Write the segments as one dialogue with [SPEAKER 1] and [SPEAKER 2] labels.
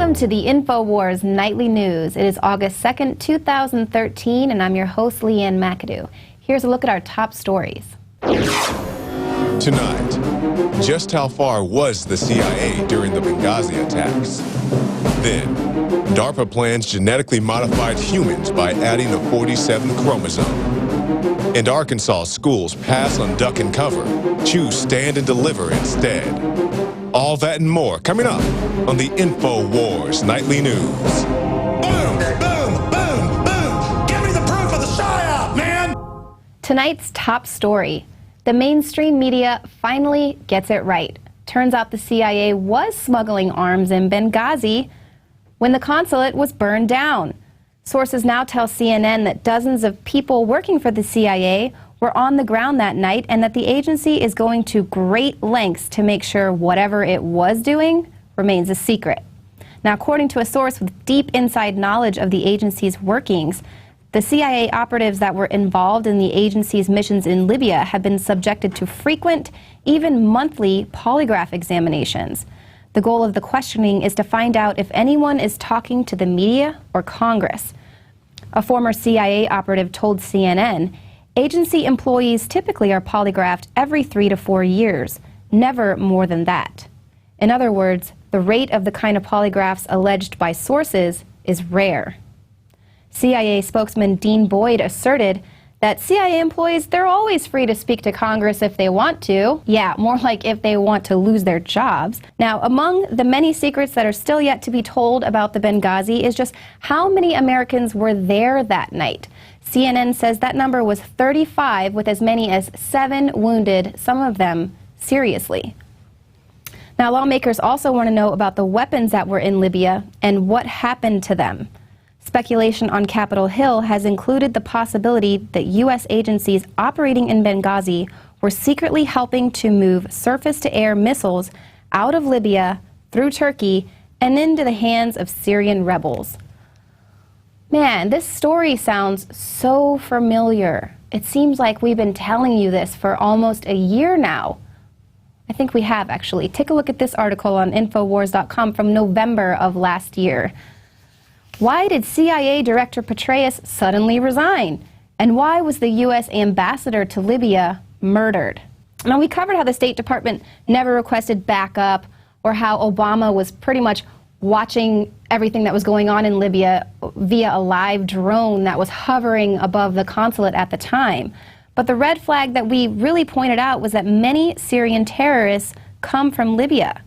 [SPEAKER 1] Welcome to the Infowars Nightly News. It is August 2nd, 2013, and I'm your host, Leanne McAdoo. Here's a look at our top stories.
[SPEAKER 2] Tonight, just how far was the CIA during the Benghazi attacks? Then, DARPA plans genetically modified humans by adding a 47th chromosome. And Arkansas schools pass on duck and cover, choose stand and deliver instead. All that and more coming up on the Infowars Nightly News.
[SPEAKER 3] Boom, boom, boom, boom. Give me the proof of the psyop, man.
[SPEAKER 1] Tonight's top story. The mainstream media finally gets it right. Turns out the CIA was smuggling arms in Benghazi when the consulate was burned down. Sources now tell CNN that dozens of people working for the CIA were on the ground that night and that the agency is going to great lengths to make sure whatever it was doing remains a secret. Now, according to a source with deep inside knowledge of the agency's workings, the CIA operatives that were involved in the agency's missions in Libya have been subjected to frequent, even monthly, polygraph examinations. The goal of the questioning is to find out if anyone is talking to the media or Congress. A former CIA operative told CNN, agency employees typically are polygraphed every 3 to 4 years, never more than that. In other words, the rate of the kind of polygraphs alleged by sources is rare. CIA spokesman Dean Boyd asserted that CIA employees, they're always free to speak to Congress if they want to. Yeah, more like if they want to lose their jobs. Now, among the many secrets that are still yet to be told about the Benghazi is just how many Americans were there that night. CNN says that number was 35, with as many as 7 wounded, some of them seriously. Now, lawmakers also want to know about the weapons that were in Libya and what happened to them. Speculation on Capitol Hill has included the possibility that U.S. agencies operating in Benghazi were secretly helping to move surface-to-air missiles out of Libya, through Turkey, and into the hands of Syrian rebels. Man, this story sounds so familiar. It seems like we've been telling you this for almost a year now. I think we have, actually. Take a look at this article on Infowars.com from November of last year. Why did CIA Director Petraeus suddenly resign? And why was the U.S. ambassador to Libya murdered? Now, we covered how the State Department never requested backup, or how Obama was pretty much watching everything that was going on in Libya via a live drone that was hovering above the consulate at the time. But the red flag that we really pointed out was that many Syrian terrorists come from Libya.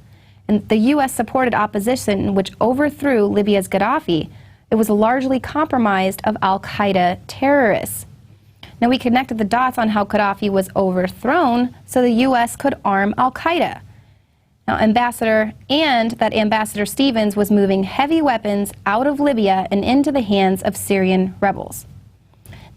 [SPEAKER 1] And the U.S. supported opposition which overthrew Libya's Gaddafi. It was largely comprised of al-Qaeda terrorists. Now, we connected the dots on how Gaddafi was overthrown so the U.S. could arm al-Qaeda. Now, Ambassador Stevens was moving heavy weapons out of Libya and into the hands of Syrian rebels.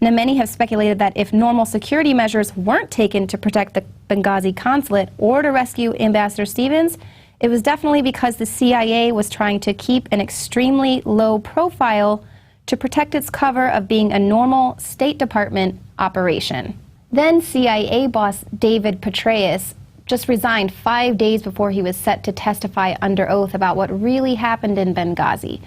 [SPEAKER 1] Now, many have speculated that if normal security measures weren't taken to protect the Benghazi consulate or to rescue Ambassador Stevens, it was definitely because the CIA was trying to keep an extremely low profile to protect its cover of being a normal State Department operation. Then CIA boss David Petraeus just resigned 5 days before he was set to testify under oath about what really happened in Benghazi.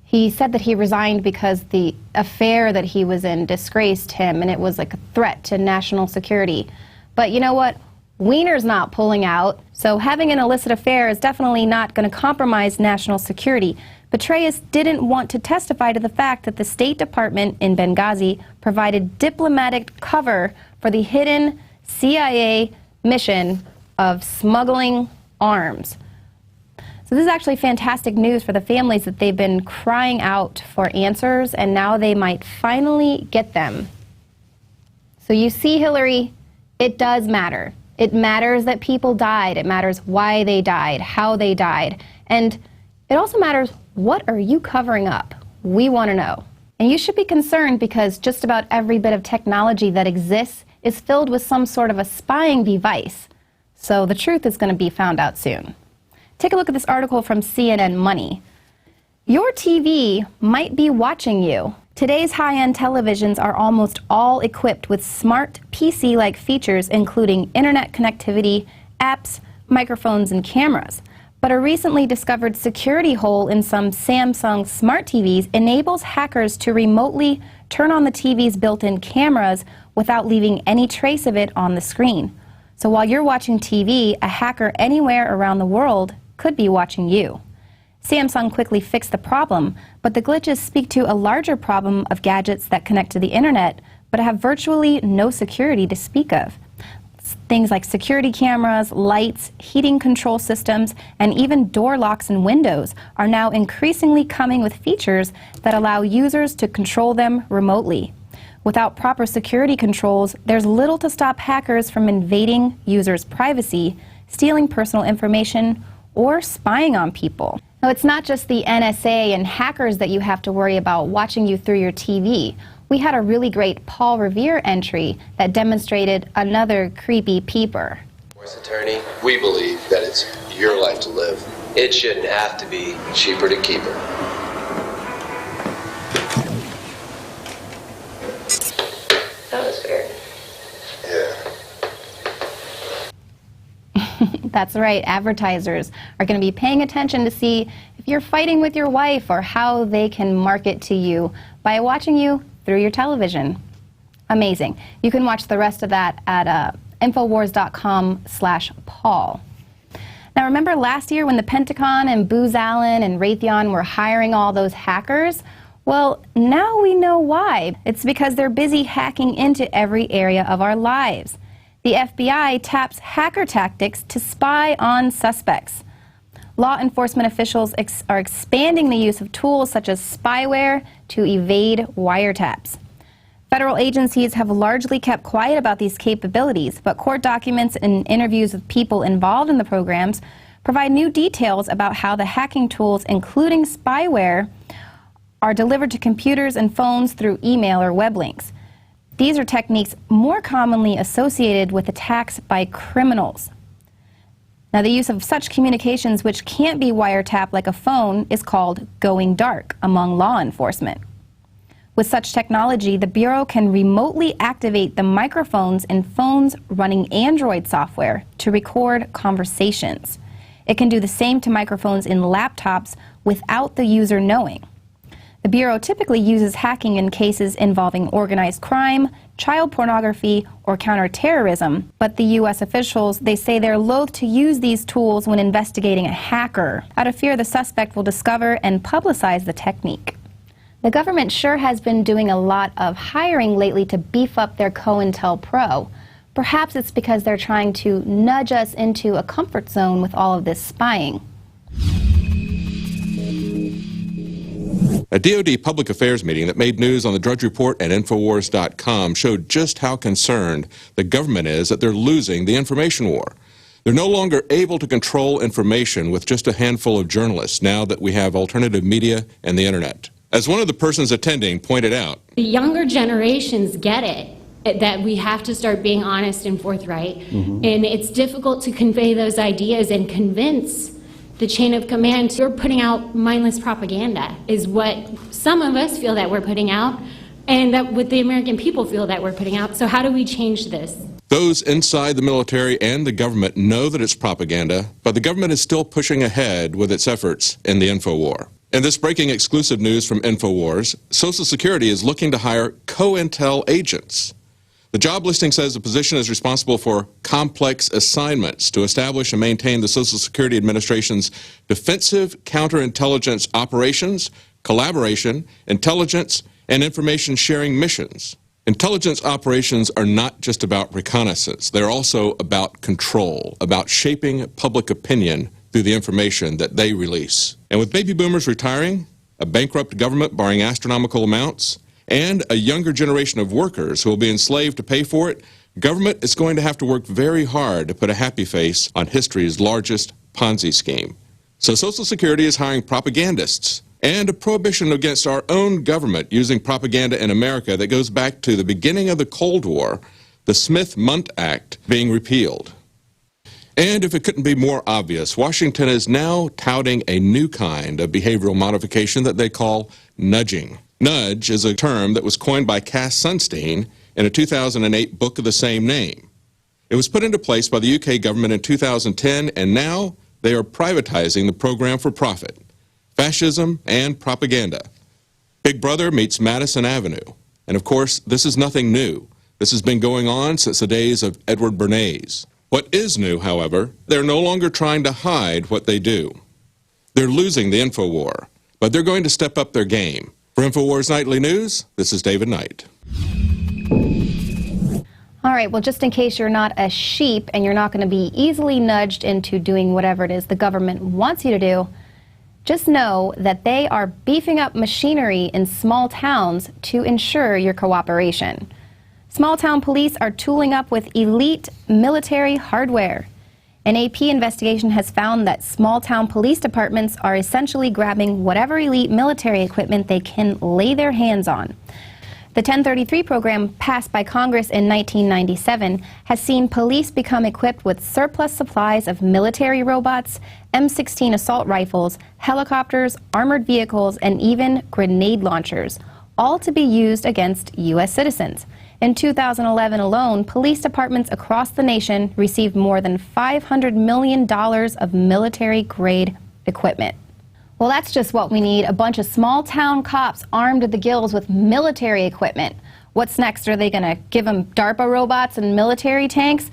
[SPEAKER 1] He said that he resigned because the affair that he was in disgraced him and it was like a threat to national security. But you know what? Wiener's not pulling out, so having an illicit affair is definitely not going to compromise national security. Petraeus didn't want to testify to the fact that the State Department in Benghazi provided diplomatic cover for the hidden CIA mission of smuggling arms. So this is actually fantastic news for the families that they've been crying out for answers, and now they might finally get them. So you see, Hillary, it does matter. It matters that people died. It matters why they died, how they died. And it also matters, what are you covering up? We want to know. And you should be concerned because just about every bit of technology that exists is filled with some sort of a spying device. So the truth is going to be found out soon. Take a look at this article from CNN Money. Your TV might be watching you. Today's high-end televisions are almost all equipped with smart PC-like features, including internet connectivity, apps, microphones, and cameras. But a recently discovered security hole in some Samsung smart TVs enables hackers to remotely turn on the TV's built-in cameras without leaving any trace of it on the screen. So while you're watching TV, a hacker anywhere around the world could be watching you. Samsung quickly fixed the problem, but the glitches speak to a larger problem of gadgets that connect to the internet but have virtually no security to speak of. Things like security cameras, lights, heating control systems, and even door locks and windows are now increasingly coming with features that allow users to control them remotely. Without proper security controls, there's little to stop hackers from invading users' privacy, stealing personal information, or spying on people. Now, it's not just the NSA and hackers that you have to worry about watching you through your TV. We had a really great Paul Revere entry that demonstrated another creepy peeper.
[SPEAKER 4] Divorce attorney, we believe that it's your life to live. It shouldn't have to be cheaper to keep her.
[SPEAKER 5] That was weird.
[SPEAKER 4] Yeah.
[SPEAKER 1] That's right, advertisers are going to be paying attention to see if you're fighting with your wife or how they can market to you by watching you through your television. Amazing. You can watch the rest of that at Infowars.com/Paul. Now, remember last year when the Pentagon and Booz Allen and Raytheon were hiring all those hackers? Well, now we know why. It's because they're busy hacking into every area of our lives. The FBI taps hacker tactics to spy on suspects. Law enforcement officials are expanding the use of tools such as spyware to evade wiretaps. Federal agencies have largely kept quiet about these capabilities, but court documents and interviews with people involved in the programs provide new details about how the hacking tools, including spyware, are delivered to computers and phones through email or web links. These are techniques more commonly associated with attacks by criminals. Now, the use of such communications which can't be wiretapped like a phone is called going dark among law enforcement. With such technology, the Bureau can remotely activate the microphones in phones running Android software to record conversations. It can do the same to microphones in laptops without the user knowing. The Bureau typically uses hacking in cases involving organized crime, child pornography, or counterterrorism, but the U.S. officials, they say they're loath to use these tools when investigating a hacker, out of fear the suspect will discover and publicize the technique. The government sure has been doing a lot of hiring lately to beef up their COINTELPRO. Perhaps it's because they're trying to nudge us into a comfort zone with all of this spying.
[SPEAKER 2] A DoD public affairs meeting that made news on the Drudge Report at Infowars.com showed just how concerned the government is that they're losing the information war. They're no longer able to control information with just a handful of journalists now that we have alternative media and the internet. As one of the persons attending pointed out,
[SPEAKER 5] The younger generations get it, that we have to start being honest and forthright. And it's difficult to convey those ideas and convince the chain of command. We're putting out mindless propaganda is what some of us feel that we're putting out, and that what the American people feel that we're putting out. So how do we change this?
[SPEAKER 2] those inside the military and the government know that it's propaganda, but the government is still pushing ahead with its efforts in the info war. In this breaking exclusive news from Infowars, Social Security is looking to hire COINTEL agents. The job listing says the position is responsible for complex assignments to establish and maintain the Social Security Administration's defensive counterintelligence operations, collaboration, intelligence, and information sharing missions. Intelligence operations are not just about reconnaissance. They're also about control, about shaping public opinion through the information that they release. And with baby boomers retiring, a bankrupt government borrowing astronomical amounts, and a younger generation of workers who will be enslaved to pay for it, government is going to have to work very hard to put a happy face on history's largest Ponzi scheme. So Social Security is hiring propagandists, and a prohibition against our own government using propaganda in America that goes back to the beginning of the Cold War, the Smith-Mundt Act, being repealed. And if it couldn't be more obvious, Washington is now touting a new kind of behavioral modification that they call nudging. Nudge is a term that was coined by Cass Sunstein in a 2008 book of the same name. It was put into place by the UK government in 2010, and now They are privatizing the program for profit. Fascism and propaganda. Big Brother meets Madison Avenue. And of course, this is nothing new. This has been going on since the days of Edward Bernays. What is new, however, they're no longer trying to hide what they do. They're losing the Infowar, but they're going to step up their game. For Infowars Nightly News, this is David Knight.
[SPEAKER 1] All right, well, just in case you're not a sheep and you're not going to be easily nudged into doing whatever it is the government wants you to do, just know that they are beefing up machinery in small towns to ensure your cooperation. Small town police are tooling up with elite military hardware. An AP investigation has found that small town police departments are essentially grabbing whatever elite military equipment they can lay their hands on. The 1033 program, passed by Congress in 1997, has seen police become equipped with surplus supplies of military robots, M16 assault rifles, helicopters, armored vehicles, and even grenade launchers, all to be used against U.S. citizens. In 2011 alone, police departments across the nation received more than $500 million of military-grade equipment. Well, that's just what we need, a bunch of small-town cops armed to the gills with military equipment. What's next? Are they going to give them DARPA robots and military tanks?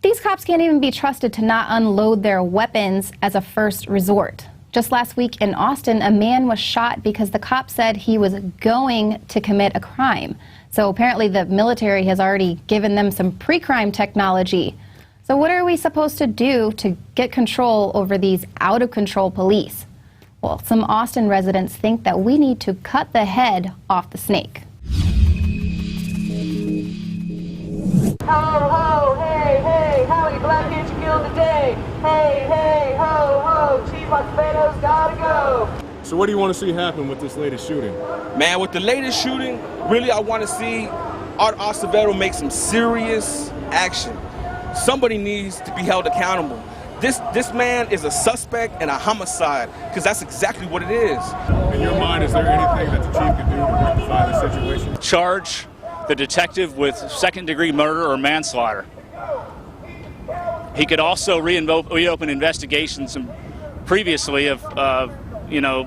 [SPEAKER 1] These cops can't even be trusted to not unload their weapons as a first resort. Just last week in Austin, a man was shot because the cop said he was going to commit a crime. So apparently the military has already given them some pre-crime technology. So what are we supposed to do to get control over these out-of-control police? Well, some Austin residents think that we need to cut the head off the snake.
[SPEAKER 6] Ho, ho, hey, hey, how many black kids you killed today? Hey, hey, ho, ho, Chief Acevedo's gotta go.
[SPEAKER 7] So what do you want to see happen with this latest shooting?
[SPEAKER 8] Man, with the latest shooting, really I want to see Art Acevedo make some serious action. Somebody needs to be held accountable. This man is a suspect in a homicide, because that's exactly what it is.
[SPEAKER 7] In your mind, is there anything that the chief can do to rectify the situation?
[SPEAKER 9] Charge the detective with second-degree murder or manslaughter. He could also reopen investigations previously of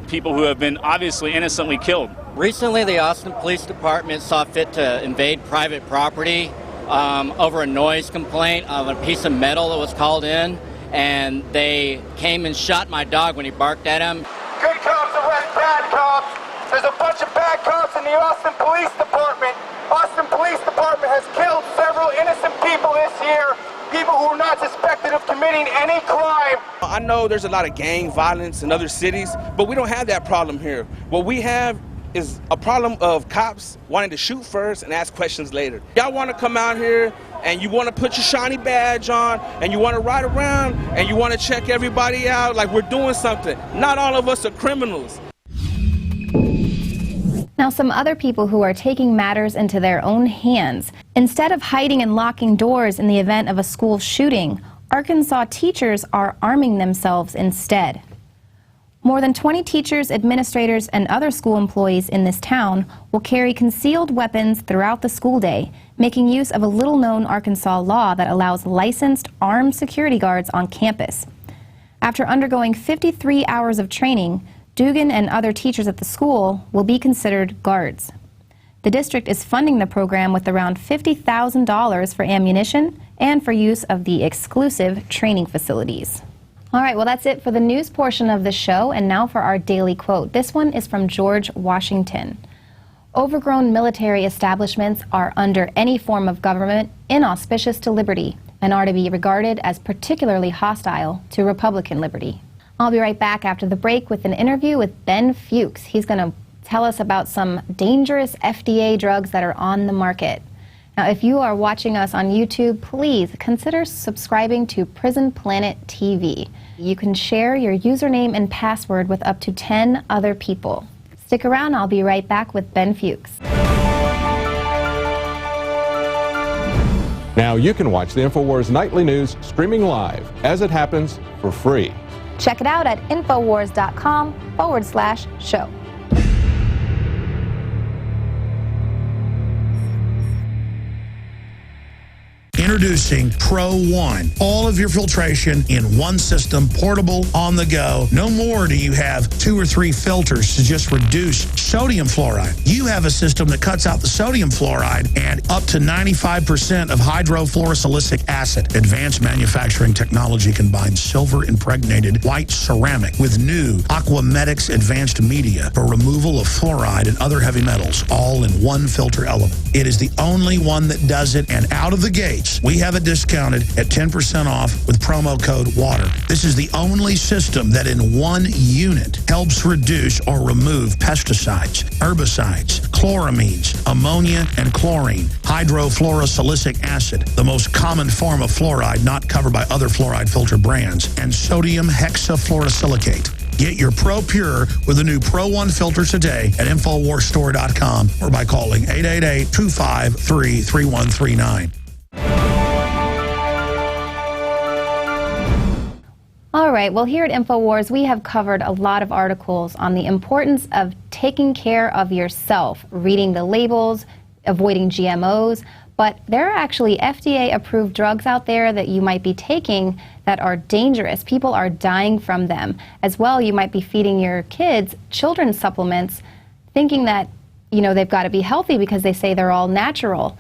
[SPEAKER 9] people who have been obviously innocently killed.
[SPEAKER 10] Recently, the Austin Police Department saw fit to invade private property over a noise complaint of a piece of metal that was called in, and they came and shot my dog when he barked at him.
[SPEAKER 6] Good cops arrest bad cops. There's a bunch of bad cops in the Austin Police Department. Austin Police Department has killed several innocent people this year, people who are not suspected of committing any crime.
[SPEAKER 8] I know there's a lot of gang violence in other cities, but we don't have that problem here. What we have is a problem of cops wanting to shoot first and ask questions later. Y'all want to come out here and you want to put your shiny badge on and you want to ride around and you want to check everybody out like we're doing something. Not all of us are criminals.
[SPEAKER 1] Now, some other people who are taking matters into their own hands. Instead of hiding and locking doors in the event of a school shooting, Arkansas teachers are arming themselves instead. More than 20 teachers, administrators, and other school employees in this town will carry concealed weapons throughout the school day, making use of a little-known Arkansas law that allows licensed armed security guards on campus. After undergoing 53 hours of training, Dugan and other teachers at the school will be considered guards. The district is funding the program with around $50,000 for ammunition and for use of the exclusive training facilities. All right, well, that's it for the news portion of the show, and now for our daily quote. This one is from George Washington. Overgrown military establishments are, under any form of government, inauspicious to liberty and are to be regarded as particularly hostile to Republican liberty. I'll be right back after the break with an interview with Ben Fuchs. He's going to tell us about some dangerous FDA drugs that are on the market. Now, if you are watching us on YouTube, please consider subscribing to Prison Planet TV. You can share your username and password with up to 10 other people. Stick around, I'll be right back with Ben Fuchs.
[SPEAKER 2] Now you can watch the Infowars Nightly News streaming live as it happens for free.
[SPEAKER 1] Check it out at Infowars.com/show.
[SPEAKER 3] Introducing Pro One. All of your filtration in one system, portable, on the go. No more do you have 2 or 3 filters to just reduce sodium fluoride. You have a system that cuts out the sodium fluoride and up to 95% of hydrofluorosilicic acid. Advanced manufacturing technology combines silver-impregnated white ceramic with new Aquamedics advanced media for removal of fluoride and other heavy metals, all in one filter element. It is the only one that does it, and out of the gates, we have it discounted at 10% off with promo code WATER. This is the only system that in one unit helps reduce or remove pesticides, herbicides, chloramines, ammonia, and chlorine, hydrofluorosilicic acid, the most common form of fluoride not covered by other fluoride filter brands, and sodium hexafluorosilicate. Get your Pro Pure with the new Pro One filter today at InfoWarsStore.com or by calling 888-253-3139.
[SPEAKER 1] All right, well, here at Infowars, we have covered a lot of articles on the importance of taking care of yourself, reading the labels, avoiding GMOs, but there are actually FDA-approved drugs out there that you might be taking that are dangerous. People are dying from them. As well, you might be feeding your kids children's supplements thinking that, you know, they've got to be healthy because they say they're all natural,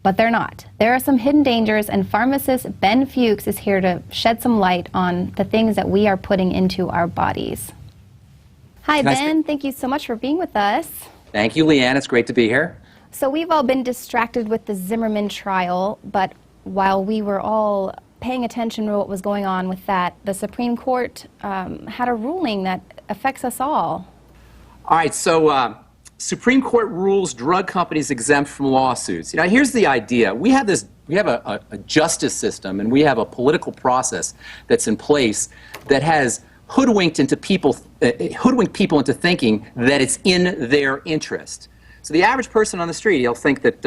[SPEAKER 1] but they're not. There are some hidden dangers, and pharmacist Ben Fuchs is here to shed some light on the things that we are putting into our bodies. Hi, Ben. Thank you so much for being with us.
[SPEAKER 11] Thank you, Leanne. It's great to be here.
[SPEAKER 1] So we've all been distracted with the Zimmerman trial, but while we were all paying attention to what was going on with that, the Supreme Court had a ruling that affects us all.
[SPEAKER 11] All right, so Supreme Court rules drug companies exempt from lawsuits. You know, here's the idea. We have a justice system, and we have a political process that's in place that has hoodwinked people into thinking that it's in their interest. So the average person on the street, he'll think that,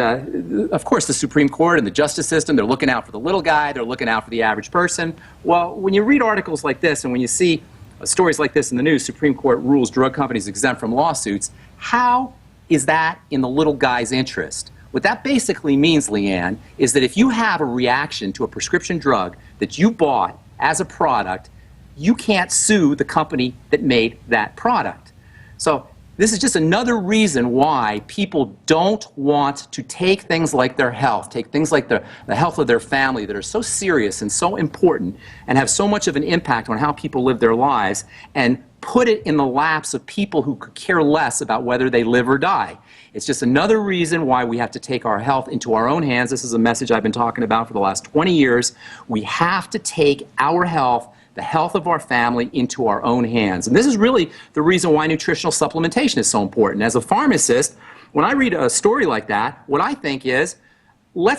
[SPEAKER 11] of course, the Supreme Court and the justice system, they're looking out for the little guy, they're looking out for the average person. Well, when you read articles like this and when you see stories like this in the news, Supreme Court rules drug companies exempt from lawsuits, how is that in the little guy's interest? What that basically means, Leanne, is that if you have a reaction to a prescription drug that you bought as a product, you can't sue the company that made that product. So this is just another reason why people don't want to take things like their health, take things like the health of their family that are so serious and so important and have so much of an impact on how people live their lives, and put it in the laps of people who could care less about whether they live or die. It's just another reason why we have to take our health into our own hands. This is a message I've been talking about for the last 20 years. We have to take our health, the health of our family, into our own hands. And this is really the reason why nutritional supplementation is so important. As a pharmacist, when I read a story like that, what I think is,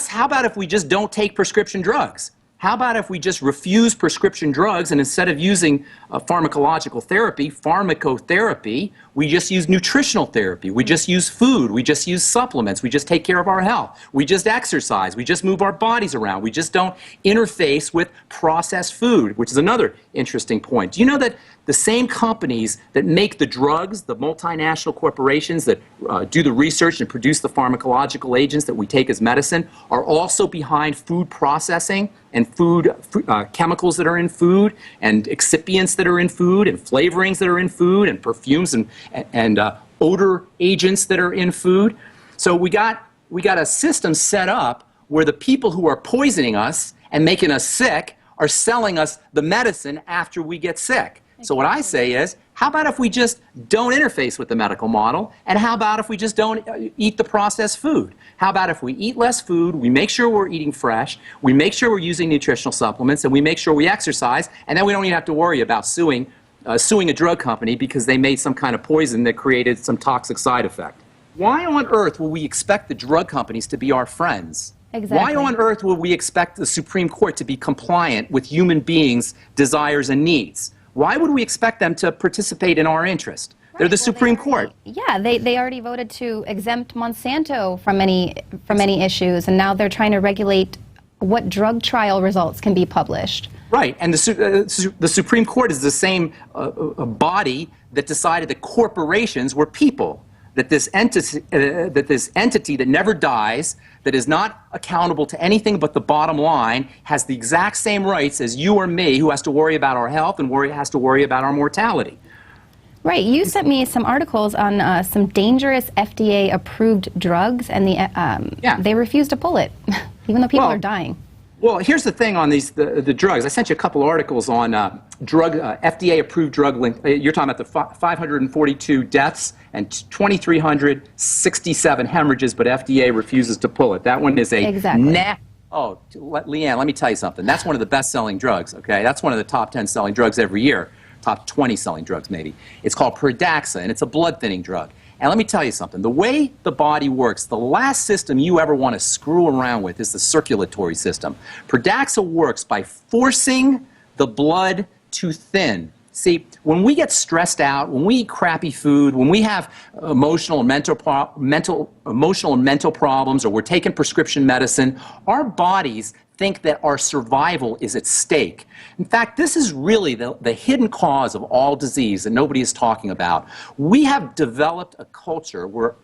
[SPEAKER 11] how about if we just don't take prescription drugs? How about if we just refuse prescription drugs, and instead of using pharmacological therapy, pharmacotherapy, we just use nutritional therapy. We just use food. We just use supplements. We just take care of our health. We just exercise. We just move our bodies around. We just don't interface with processed food, which is another interesting point. Do you know that the same companies that make the drugs, the multinational corporations that do the research and produce the pharmacological agents that we take as medicine, are also behind food processing and food chemicals that are in food, and excipients that are in food, and flavorings that are in food, and perfumes and odor agents that are in food? So we got a system set up where the people who are poisoning us and making us sick are selling us the medicine after we get sick. So what I say is, how about if we just don't interface with the medical model, and how about if we just don't eat the processed food? How about if we eat less food, we make sure we're eating fresh, we make sure we're using nutritional supplements, and we make sure we exercise, and then we don't even have to worry about suing a drug company because they made some kind of poison that created some toxic side effect. Why on earth will we expect the drug companies to be our friends?
[SPEAKER 1] Exactly.
[SPEAKER 11] Why on earth will we expect the Supreme Court to be compliant with human beings' desires and needs? Why would we expect them to participate in our interest? Right. They're the Supreme Court.
[SPEAKER 1] Yeah, they already voted to exempt Monsanto from any issues, and now they're trying to regulate what drug trial results can be published.
[SPEAKER 11] Right, and the Supreme Court is the same body that decided that corporations were people, that this entity that never dies, that is not accountable to anything but the bottom line, has the exact same rights as you or me, who has to worry about our health and has to worry about our mortality.
[SPEAKER 1] Right. You sent me some articles on some dangerous FDA-approved drugs, and they refuse to pull it, even though people are dying.
[SPEAKER 11] Well, here's the thing on the drugs. I sent you a couple articles on FDA-approved drug. You're talking about the 542 deaths and 2,367 hemorrhages, but FDA refuses to pull it. That one is a Leanne, let me tell you something. That's one of the best-selling drugs. Okay, that's one of the top 10 selling drugs every year. Top 20 selling drugs, maybe. It's called Petraeus, and it's a blood-thinning drug. And let me tell you something. The way the body works, the last system you ever want to screw around with is the circulatory system. Petraeus works by forcing the blood to thin. See, when we get stressed out, when we eat crappy food, when we have emotional and mental problems, or we're taking prescription medicine, our bodies think that our survival is at stake. In fact, this is really the hidden cause of all disease that nobody is talking about. We have developed a culture where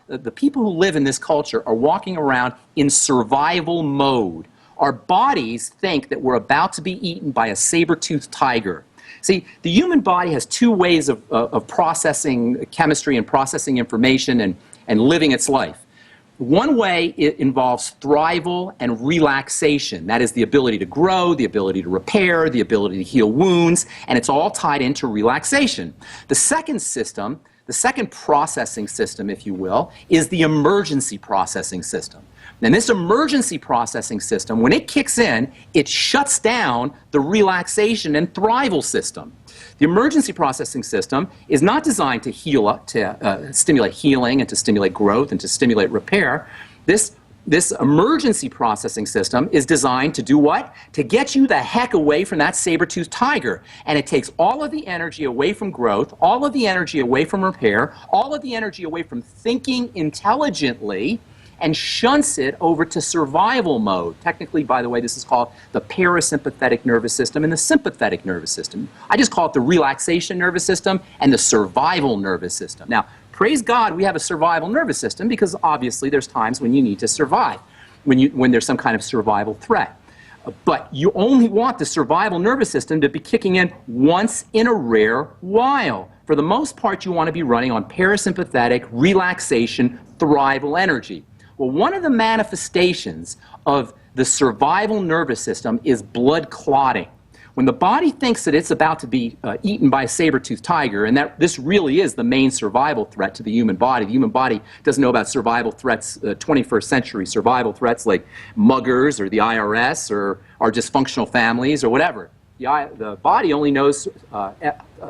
[SPEAKER 11] the people who live in this culture are walking around in survival mode. Our bodies think that we're about to be eaten by a saber-toothed tiger. See, the human body has two ways of processing chemistry and processing information and living its life. One way it involves thrival and relaxation. That is the ability to grow, the ability to repair, the ability to heal wounds, and it's all tied into relaxation. The second system, the second processing system, if you will, is the emergency processing system. And this emergency processing system, when it kicks in, it shuts down the relaxation and thrival system. The emergency processing system is not designed to stimulate healing and to stimulate growth and to stimulate repair. This emergency processing system is designed to do what? To get you the heck away from that saber-toothed tiger. And it takes all of the energy away from growth, all of the energy away from repair, all of the energy away from thinking intelligently, and shunts it over to survival mode. Technically, by the way, this is called the parasympathetic nervous system and the sympathetic nervous system. I just call it the relaxation nervous system and the survival nervous system. Now, praise God, we have a survival nervous system, because obviously there's times when you need to survive, when there's some kind of survival threat. But you only want the survival nervous system to be kicking in once in a rare while. For the most part, you want to be running on parasympathetic, relaxation, thrival energy. Well, one of the manifestations of the survival nervous system is blood clotting. When the body thinks that it's about to be eaten by a saber-toothed tiger, and that this really is the main survival threat to the human body doesn't know about survival threats, 21st century survival threats like muggers or the IRS or dysfunctional families or whatever. The body only knows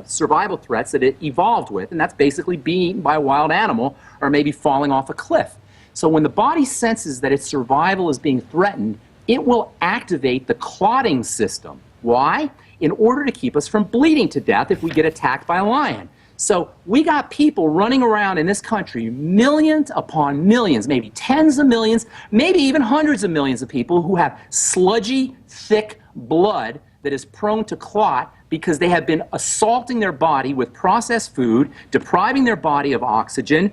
[SPEAKER 11] survival threats that it evolved with, and that's basically being eaten by a wild animal or maybe falling off a cliff. So when the body senses that its survival is being threatened, it will activate the clotting system. Why? In order to keep us from bleeding to death if we get attacked by a lion. So we got people running around in this country, millions upon millions, maybe tens of millions, maybe even hundreds of millions of people who have sludgy, thick blood that is prone to clot because they have been assaulting their body with processed food, depriving their body of oxygen,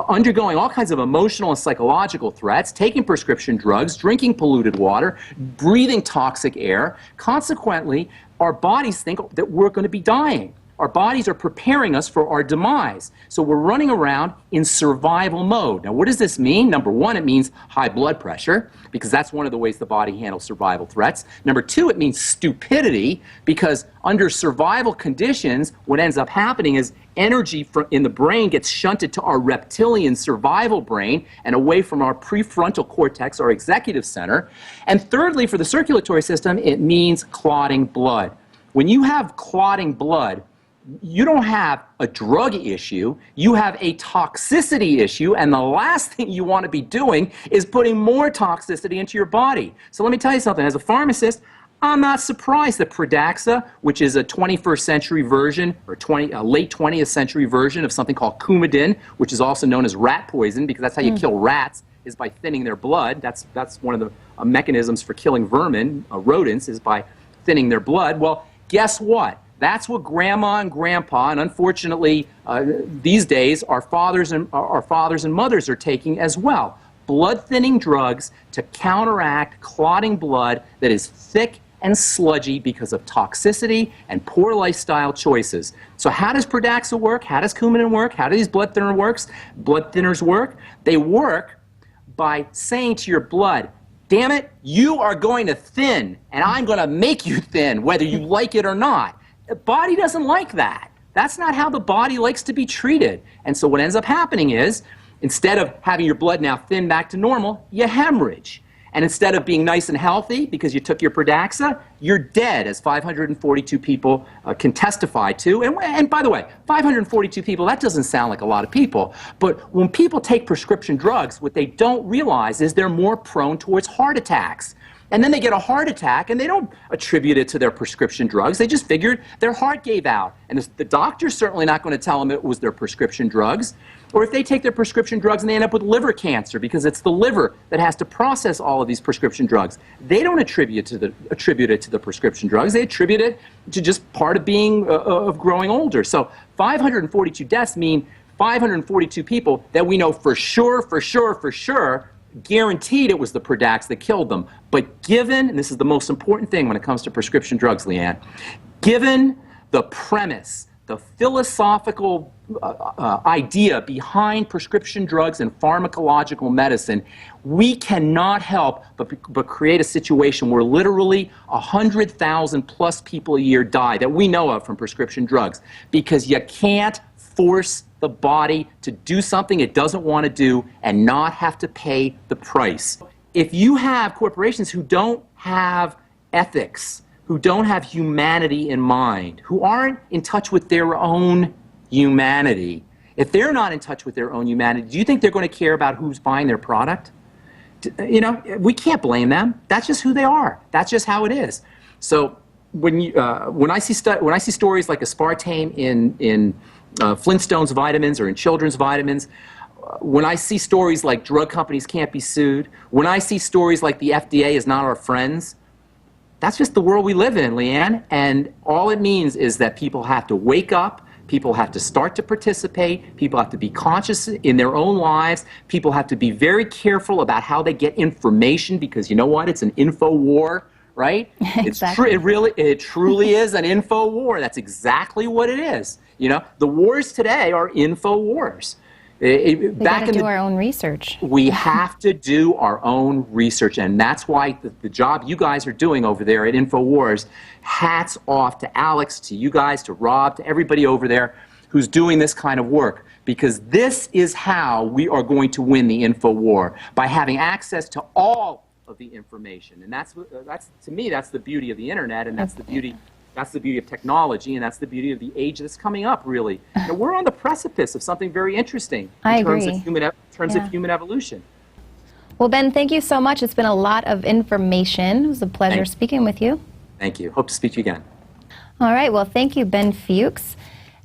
[SPEAKER 11] undergoing all kinds of emotional and psychological threats, taking prescription drugs, drinking polluted water, breathing toxic air. Consequently, our bodies think that we're going to be dying. Our bodies are preparing us for our demise. So we're running around in survival mode. Now, what does this mean? Number one, it means high blood pressure, because that's one of the ways the body handles survival threats. Number two, it means stupidity, because under survival conditions, what ends up happening is energy in the brain gets shunted to our reptilian survival brain and away from our prefrontal cortex, our executive center. And thirdly, for the circulatory system, it means clotting blood. When you have clotting blood, you don't have a drug issue, you have a toxicity issue, and the last thing you want to be doing is putting more toxicity into your body. So let me tell you something. As a pharmacist, I'm not surprised that Petraeus, which is a 21st century version, or late 20th century version of something called Coumadin, which is also known as rat poison, because that's how you kill rats, is by thinning their blood. That's one of the mechanisms for killing vermin, rodents, is by thinning their blood. Well, guess what? That's what grandma and grandpa, and unfortunately these days our fathers and mothers are taking as well. Blood-thinning drugs to counteract clotting blood that is thick and sludgy because of toxicity and poor lifestyle choices. So how does Pradaxa work? How does Coumadin work? How do these blood thinners work? They work by saying to your blood, damn it, you are going to thin, and I'm going to make you thin, whether you like it or not. The body doesn't like that. That's not how the body likes to be treated. And so what ends up happening is, instead of having your blood now thin back to normal, you hemorrhage. And instead of being nice and healthy because you took your Pradaxa, you're dead, as 542 people can testify to. And by the way, 542 people, that doesn't sound like a lot of people. But when people take prescription drugs, what they don't realize is they're more prone towards heart attacks. And then they get a heart attack, and they don't attribute it to their prescription drugs. They just figured their heart gave out. And the doctor's certainly not going to tell them it was their prescription drugs. Or if they take their prescription drugs and they end up with liver cancer because it's the liver that has to process all of these prescription drugs, they don't attribute it to the prescription drugs. They attribute it to just part of being of growing older. So 542 deaths mean 542 people that we know for sure, guaranteed it was the Pradaxa that killed them. But given, and this is the most important thing when it comes to prescription drugs, Leanne, given the premise, the philosophical idea behind prescription drugs and pharmacological medicine, we cannot help but create a situation where literally 100,000 plus people a year die that we know of from prescription drugs, because you can't force the body to do something it doesn't want to do and not have to pay the price. If you have corporations who don't have ethics, who don't have humanity in mind, who aren't in touch with their own humanity, if they're not in touch with their own humanity, do you think they're going to care about who's buying their product? You know, we can't blame them. That's just who they are. That's just how it is. So when I see stories like aspartame in Flintstones vitamins or in children's vitamins, when I see stories like drug companies can't be sued, when I see stories like the FDA is not our friends, that's just the world we live in, Leanne. And all it means is that people have to wake up, people have to start to participate, people have to be conscious in their own lives, people have to be very careful about how they get information, because you know what? It's an info war, right?
[SPEAKER 1] Exactly.
[SPEAKER 11] It truly is an info war. That's exactly what it is. You know, the wars today are info wars.
[SPEAKER 1] We got to do our own research.
[SPEAKER 11] We have to do our own research, and that's why the job you guys are doing over there at Infowars, hats off to Alex, to you guys, to Rob, to everybody over there who's doing this kind of work, because this is how we are going to win the info war, by having access to all of the information. And that's to me, that's the beauty of the internet, and that's the beauty of technology, and that's the beauty of the age that's coming up, really. You know, we're on the precipice of something very interesting in terms of human evolution.
[SPEAKER 1] Well, Ben, thank you so much. It's been a lot of information. It was a pleasure speaking with you.
[SPEAKER 11] Thank you. Hope to speak to you again.
[SPEAKER 1] All right. Well, thank you, Ben Fuchs.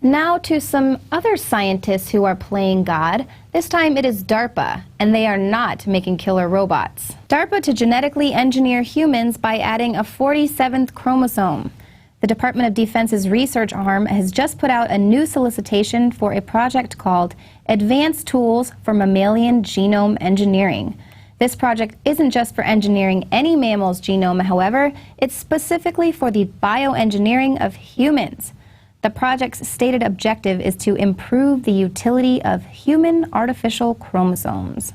[SPEAKER 1] Now to some other scientists who are playing God. This time it is DARPA, and they are not making killer robots. DARPA to genetically engineer humans by adding a 47th chromosome. The Department of Defense's research arm has just put out a new solicitation for a project called Advanced Tools for Mammalian Genome Engineering. This project isn't just for engineering any mammal's genome, however, it's specifically for the bioengineering of humans. The project's stated objective is to improve the utility of human artificial chromosomes.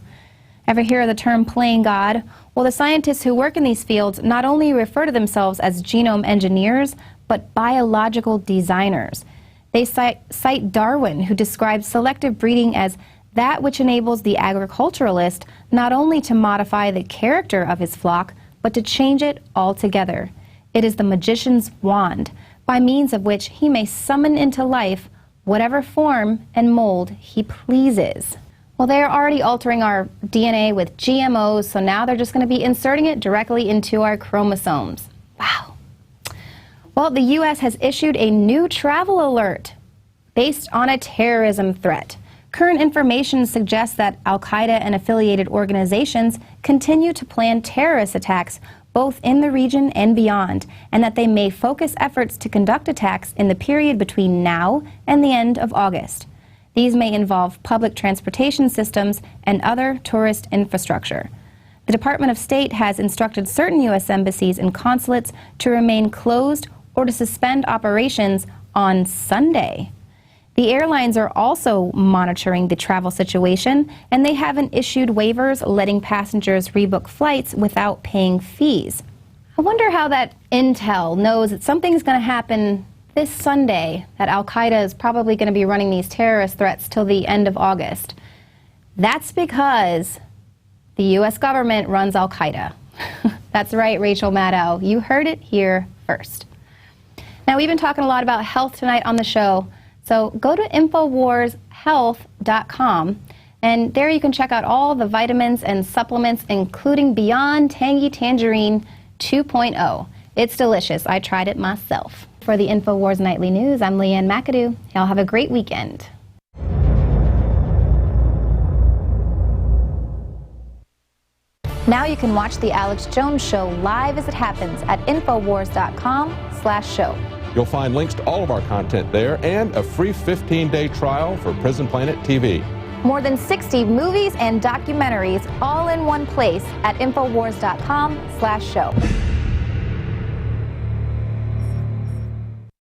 [SPEAKER 1] Ever hear the term playing God? Well, the scientists who work in these fields not only refer to themselves as genome engineers, but biological designers. They cite Darwin, who described selective breeding as that which enables the agriculturalist not only to modify the character of his flock, but to change it altogether. It is the magician's wand, by means of which he may summon into life whatever form and mold he pleases. Well, they are already altering our DNA with GMOs, so now they're just going to be inserting it directly into our chromosomes. Wow. Well, the U.S. has issued a new travel alert based on a terrorism threat. Current information suggests that al-Qaeda and affiliated organizations continue to plan terrorist attacks both in the region and beyond, and that they may focus efforts to conduct attacks in the period between now and the end of August. These may involve public transportation systems and other tourist infrastructure. The Department of State has instructed certain U.S. embassies and consulates to remain closed or to suspend operations on Sunday. The airlines are also monitoring the travel situation, and they haven't issued waivers letting passengers rebook flights without paying fees. I wonder how that intel knows that something's going to happen this Sunday, that al-Qaeda is probably going to be running these terrorist threats till the end of August. That's because the U.S. government runs al-Qaeda. That's right, Rachel Maddow. You heard it here first. Now, we've been talking a lot about health tonight on the show, so go to InfoWarsHealth.com, and there you can check out all the vitamins and supplements, including Beyond Tangy Tangerine 2.0. It's delicious. I tried it myself. For the Infowars Nightly News, I'm Leanne McAdoo. Y'all have a great weekend. Now you can watch The Alex Jones Show live as it happens at Infowars.com/show.
[SPEAKER 12] You'll find links to all of our content there and a free 15-day trial for Prison Planet TV.
[SPEAKER 1] More than 60 movies and documentaries all in one place at Infowars.com/show.